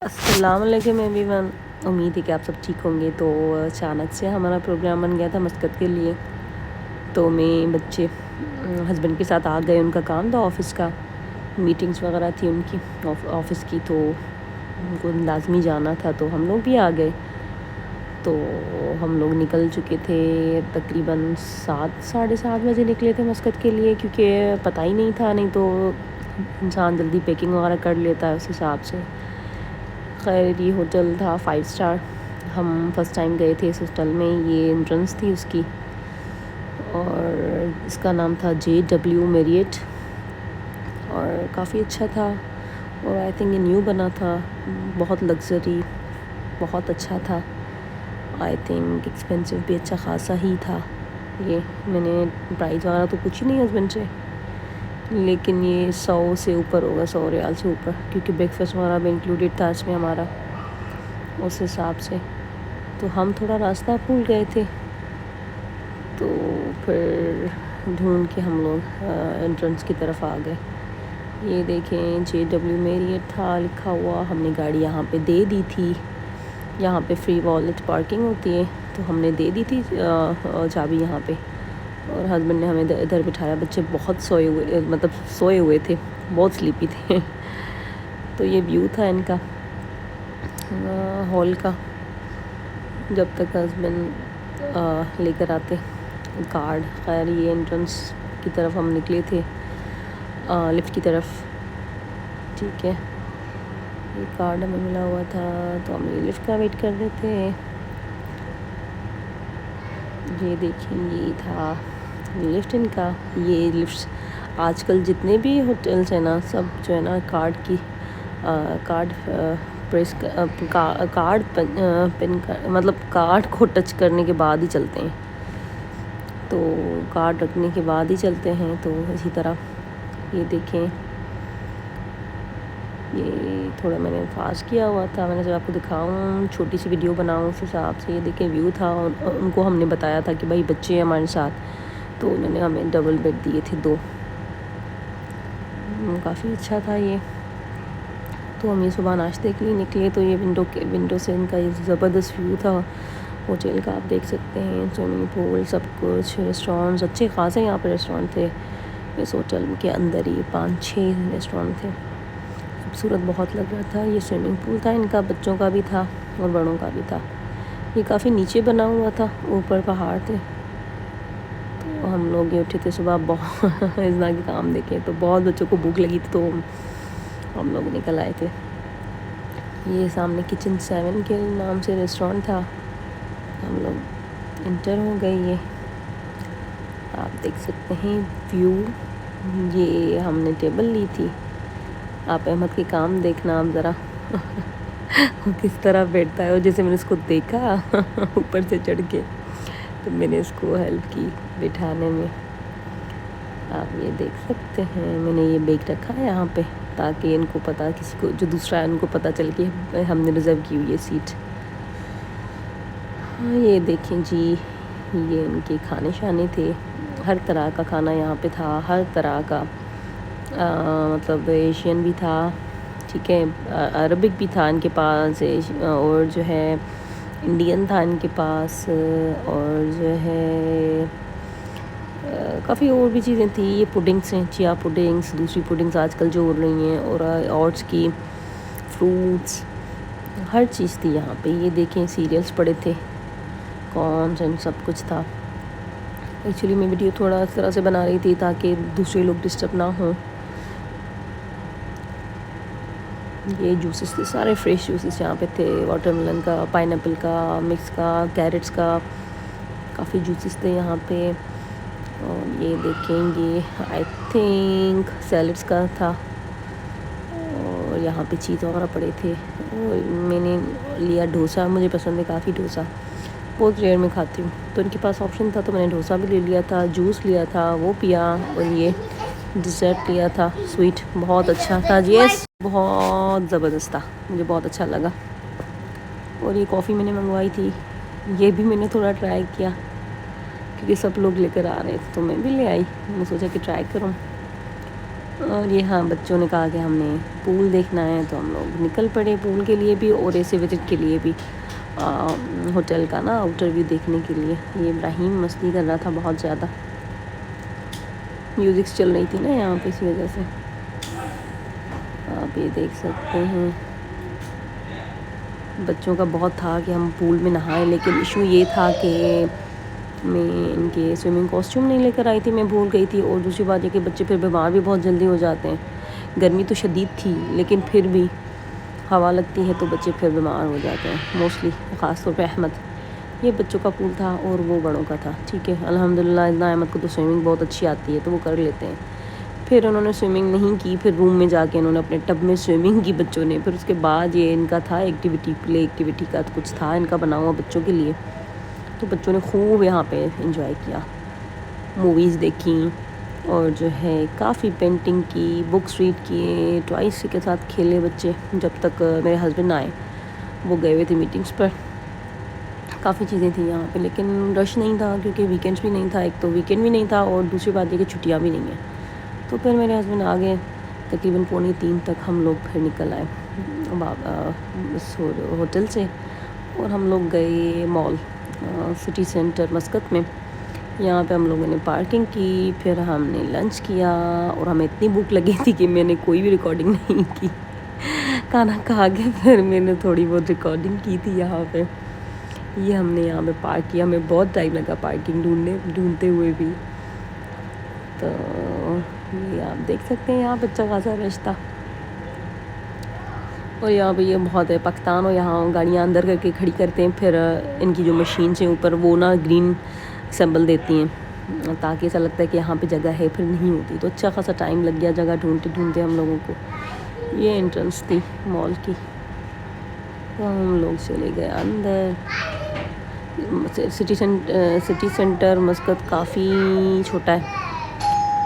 अस्सलाम वालेकुम एवरीवन। उम्मीद है कि आप सब ठीक होंगे। तो अचानक से हमारा प्रोग्राम बन गया था मस्कत के लिए। तो मैं बच्चे हस्बैंड के साथ आ गए। उनका काम था ऑफ़िस का, मीटिंग्स वगैरह थी उनकी ऑफ़िस की, तो उनको लाजमी जाना था, तो हम लोग भी आ गए। तो हम लोग निकल चुके थे, तकरीबन 7 साढ़े 7 बजे निकले थे मस्कत के लिए, क्योंकि पता ही नहीं था, नहीं तो इंसान जल्दी पैकिंग वगैरह कर लेता है उस हिसाब से। खैर ये होटल था 5 स्टार। हम फर्स्ट टाइम गए थे इस होटल में। ये एंट्रेंस थी उसकी, और इसका नाम था JW मैरियट, और काफ़ी अच्छा था। और आई थिंक ये न्यू बना था, बहुत लग्जरी, बहुत अच्छा था। आई थिंक एक्सपेंसिव भी अच्छा खासा ही था। ये मैंने प्राइस वगैरह तो पूछी नहीं हस्बैंड से, लेकिन ये 100 से ऊपर होगा, 100 रियाल से ऊपर, क्योंकि ब्रेकफास्ट वगैरह भी इंक्लूडेड था इसमें हमारा, उस हिसाब से। तो हम थोड़ा रास्ता भूल गए थे, तो फिर ढूंढ के हम लोग एंट्रेंस की तरफ आ गए। ये देखें JW मैरियट था लिखा हुआ। हमने गाड़ी यहाँ पे दे दी थी। यहाँ पे फ्री वॉलेट पार्किंग होती है, तो हमने दे दी थी चाबी यहाँ पे, और हस्बैंड ने हमें इधर बिठाया। बच्चे बहुत सोए हुए थे, बहुत स्लीपी थे। तो ये व्यू था इनका हॉल का, जब तक हस्बैंड लेकर आते कार्ड। खैर ये एंट्रेंस की तरफ हम निकले थे, लिफ्ट की तरफ। ठीक है, ये कार्ड हमें मिला हुआ था, तो हम ये लिफ्ट का वेट कर रहे थे। ये देखेंगे था लिफ्ट इनका। ये लिफ्ट आजकल जितने भी होटल्स हैं ना, सब जो है ना कार्ड प्रेस कार्ड पिन मतलब कार्ड को टच करने के बाद ही चलते हैं, तो कार्ड रखने के बाद ही चलते हैं। तो इसी तरह ये देखें, ये थोड़ा मैंने फास्ट किया हुआ था, मैंने जब आपको दिखाऊं, छोटी सी वीडियो बनाऊं उस हिसाब से। ये देखें व्यू था। उनको हमने बताया था कि भाई बच्चे हैं हमारे साथ, तो उन्होंने हमें डबल बेड दिए थे 2। काफ़ी अच्छा था ये। तो हम ये सुबह नाश्ते के लिए निकले, तो ये विंडो से इनका ये ज़बरदस्त व्यू था होटल का। आप देख सकते हैं स्विमिंग पूल, सब कुछ, रेस्टोरेंट्स अच्छे खासे यहाँ पर रेस्टोरेंट थे इस होटल के अंदर ही। 5-6 रेस्टोरेंट थे, खूबसूरत बहुत लग रहा था। ये स्विमिंग पूल था इनका, बच्चों का भी था और बड़ों का भी था। ये काफ़ी नीचे बना हुआ था, ऊपर पहाड़ थे। तो हम लोग ये उठे थे सुबह, बहुत इतना के काम देखे, तो बहुत बच्चों को भूख लगी थी, तो हम लोग निकल आए थे। ये सामने किचन 7 के नाम से रेस्टोरेंट था। हम लोग इंटर हो गए। ये आप देख सकते हैं व्यू। ये हमने टेबल ली थी। आप अहमद के काम देखना आप ज़रा वो किस तरह बैठता है। और जैसे मैंने उसको देखा ऊपर से चढ़ के, तो मैंने इसको हेल्प की बिठाने में। आप ये देख सकते हैं, मैंने ये बैग रखा है यहाँ पे, ताकि इनको पता, किसी को जो दूसरा है उनको पता चल के हमने रिज़र्व की हुई है सीट। हाँ ये देखें जी, ये उनके खाने शाने थे। हर तरह का खाना यहाँ पे था, हर तरह का। मतलब एशियन भी था, ठीक है, अरबिक भी था इनके पास, और जो है इंडियन था इनके पास, और जो है काफ़ी और भी चीज़ें थी। ये पुडिंग्स हैं, चिया पुडिंग्स, दूसरी पुडिंग्स आजकल जो हो रही हैं, और ओट्स की, फ्रूट्स, हर चीज़ थी यहाँ पे। ये देखें सीरियल्स पड़े थे, कॉर्न्स एंड सब कुछ था। एक्चुअली मैं वीडियो थोड़ा इस तरह से बना रही थी ताकि दूसरे लोग डिस्टर्ब ना हों। ये जूसेस थे, सारे फ्रेश जूसेस यहाँ पे थे, वाटरमेलन का, पाइनएप्पल का, मिक्स का, कैरेट्स का, काफ़ी जूसेस थे यहाँ पे। और ये देखेंगे आई थिंक सैलड्स का था, और यहाँ पे चीज़ वगैरह पड़े थे। और मैंने लिया डोसा, मुझे पसंद है काफ़ी डोसा, बहुत रेयर में खाती हूँ, तो इनके पास ऑप्शन था, तो मैंने डोसा भी ले लिया था, जूस लिया था, वो पिया, और ये डिज़र्ट लिया था स्वीट, बहुत अच्छा था जी, बहुत ज़बरदस्त था, मुझे बहुत अच्छा लगा। और ये कॉफ़ी मैंने मंगवाई थी, ये भी मैंने थोड़ा ट्राई किया, क्योंकि सब लोग लेकर आ रहे थे, तो मैं भी ले आई। मैंने सोचा कि ट्राई करूँ। और ये हाँ, बच्चों ने कहा कि हमने पूल देखना है, तो हम लोग निकल पड़े पूल के लिए भी और ऐसे विज़िट के लिए भी होटल का ना आउटर व्यू देखने के लिए। ये इब्राहिम मस्ती कर रहा था बहुत ज़्यादा, म्यूज़िक चल रही थी ना यहाँ पे, इसी वजह से। आप ये देख सकते हैं, बच्चों का बहुत था कि हम पूल में नहाएं, लेकिन इशू ये था कि मैं इनके स्विमिंग कॉस्ट्यूम नहीं लेकर आई थी, मैं भूल गई थी। और दूसरी बात ये कि बच्चे फिर बीमार भी बहुत जल्दी हो जाते हैं। गर्मी तो शदीद थी, लेकिन फिर भी हवा लगती है तो बच्चे फिर बीमार हो जाते हैं मोस्टली, ख़ास तौर पे अहमद। ये बच्चों का पूल था और वो बड़ों का था, ठीक है। अल्हम्दुलिल्लाह इतना अहमद को तो स्विमिंग बहुत अच्छी आती है, तो वो कर लेते हैं। फिर उन्होंने स्विमिंग नहीं की, फिर रूम में जाके इन्होंने अपने टब में स्विमिंग की बच्चों ने। फिर उसके बाद ये इनका था एक्टिविटी, प्ले एक्टिविटी का कुछ था इनका बना हुआ बच्चों के लिए, तो बच्चों ने खूब यहाँ पे एंजॉय किया, मूवीज़ देखी और जो है काफ़ी पेंटिंग की, बुक्स रीड किए, टॉयज़ के साथ खेले बच्चे। जब तक मेरे हस्बैंड आए, वो गए हुए थे मीटिंग्स पर। काफ़ी चीज़ें थी यहाँ पे, लेकिन रश नहीं था क्योंकि वीकेंड्स भी नहीं था। एक तो वीकेंड भी नहीं था और दूसरी बात ये कि छुट्टियाँ भी नहीं हैं। तो फिर मेरे हस्बैंड आ गए, तकरीबन 2:45 तक हम लोग फिर निकल आए उस होटल से, और हम लोग गए मॉल, सिटी सेंटर मस्कत में। यहाँ पे हम लोगों ने पार्किंग की, फिर हमने लंच किया और हमें इतनी भूख लगी थी कि मैंने कोई भी रिकॉर्डिंग नहीं की। खाना खा के फिर मैंने थोड़ी बहुत रिकॉर्डिंग की थी यहाँ पे। ये हमने यहाँ पे पार्क किया, हमें बहुत टाइम लगा पार्किंग ढूंढते हुए भी। तो ये आप देख सकते हैं यहाँ पे अच्छा खासा रश था। और यहाँ पे ये बहुत है पाकिस्तान, और यहाँ गाड़ियाँ अंदर करके खड़ी करते हैं, फिर इनकी जो मशीन से ऊपर वो ना ग्रीन सिंबल देती हैं, ताकि ऐसा लगता है कि यहाँ पे जगह है, फिर नहीं होती। तो अच्छा खासा टाइम लग गया जगह ढूंढते ढूंढते हम लोगों को। ये एंट्रेंस थी मॉल की, तो हम लोग चले गए अंदर। सिटी सेंटर मस्कत काफ़ी छोटा है।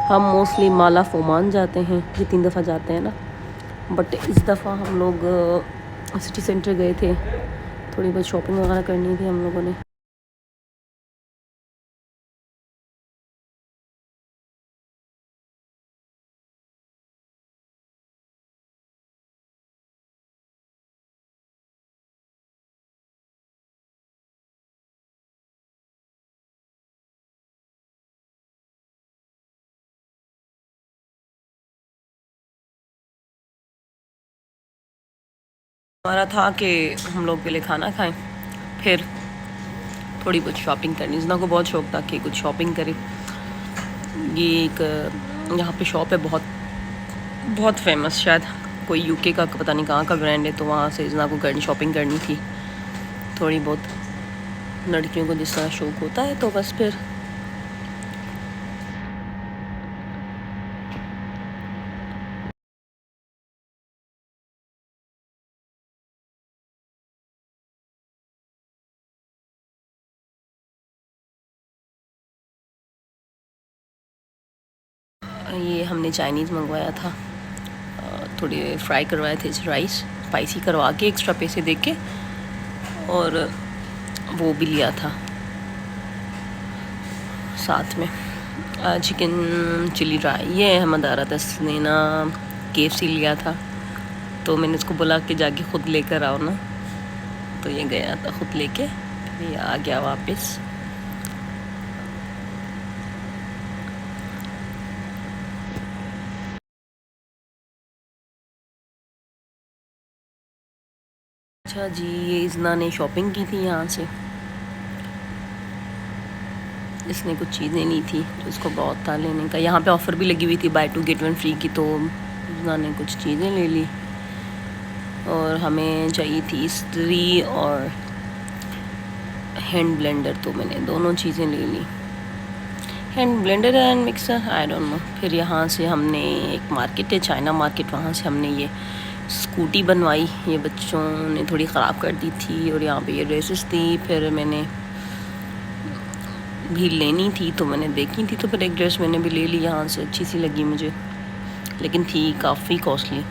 हम मोस्टली माला फोमान जाते हैं, ये 3 दफ़ा जाते हैं ना, बट इस दफ़ा हम लोग सिटी सेंटर गए थे, थोड़ी बहुत शॉपिंग वगैरह करनी थी हम लोगों ने। हमारा था कि हम लोग पहले खाना खाएं, फिर थोड़ी बहुत शॉपिंग करनी। जितना को बहुत शौक़ था कि कुछ शॉपिंग करें। ये एक यहाँ पे शॉप है बहुत बहुत फेमस, शायद कोई यूके का पता नहीं कहाँ का ब्रांड है, तो वहाँ से इजना को शॉपिंग करनी थी थोड़ी बहुत, लड़कियों को जिस तरह शौक़ होता है। तो बस फिर ये हमने चाइनीज़ मंगवाया था, थोड़े फ्राई करवाए थे राइस, स्पाइसी करवा के एक्स्ट्रा पैसे दे के, और वो भी लिया था साथ में चिकन चिली ड्राई। ये अहमद आ रहा था, इसने ना KFC लिया था, तो मैंने इसको बोला कि जाके ख़ुद लेकर आओ ना, तो ये गया था ख़ुद लेके, ये आ गया वापस। अच्छा जी, ये इजना ने शॉपिंग की थी यहाँ से, इसने कुछ चीज़ें ली थी तो इसको बहुत था लेने का। यहाँ पे ऑफ़र भी लगी हुई थी बाय 2 गेट 1 फ्री की, तो इजना ने कुछ चीज़ें ले ली। और हमें चाहिए थी इस्त्री और हैंड ब्लेंडर, तो मैंने दोनों चीज़ें ले ली, hand blender and mixer, I don't know. फिर यहाँ से हमने, एक मार्केट है चाइना मार्केट, वहाँ से हमने ये स्कूटी बनवाई। ये बच्चों ने थोड़ी ख़राब कर दी थी, और यहाँ पे ये ड्रेसेस थी। फिर मैंने भी लेनी थी तो मैंने देखी थी, तो फिर एक ड्रेस मैंने भी ले ली यहाँ से, अच्छी सी लगी मुझे, लेकिन थी काफ़ी कॉस्टली।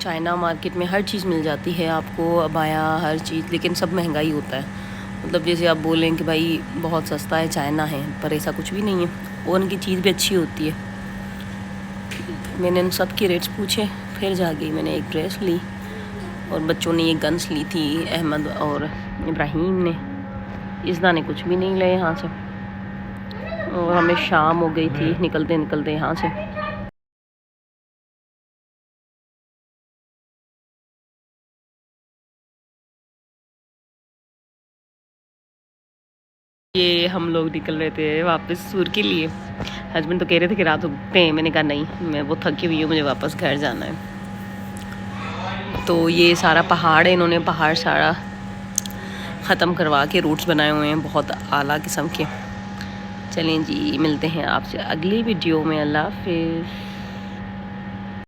चाइना मार्केट में हर चीज़ मिल जाती है आपको, अबाया हर चीज़, लेकिन सब महंगा ही होता है। मतलब जैसे आप बोलें कि भाई बहुत सस्ता है, चाइना है, पर ऐसा कुछ भी नहीं है, और उनकी चीज़ भी अच्छी होती है। मैंने उन सब के रेट्स पूछे, फिर जाके मैंने एक ड्रेस ली, और बच्चों ने ये गन्स ली थी, अहमद और इब्राहिम ने। इज़्दा ने कुछ भी नहीं लिया यहाँ से, और हमें शाम हो गई थी निकलते निकलते यहाँ से। ये हम लोग निकल रहे थे वापस सूर के लिए। हस्बैंड तो कह रहे थे कि रात रुकते हैं, मैंने कहा नहीं, मैं वो थकी हुई हूँ, मुझे वापस घर जाना है। तो ये सारा पहाड़ है, इन्होंने पहाड़ सारा ख़त्म करवा के रूट्स बनाए हुए हैं, बहुत आला किस्म के। चलें जी, मिलते हैं आपसे अगली वीडियो में। अल्लाह हाफ़िज़।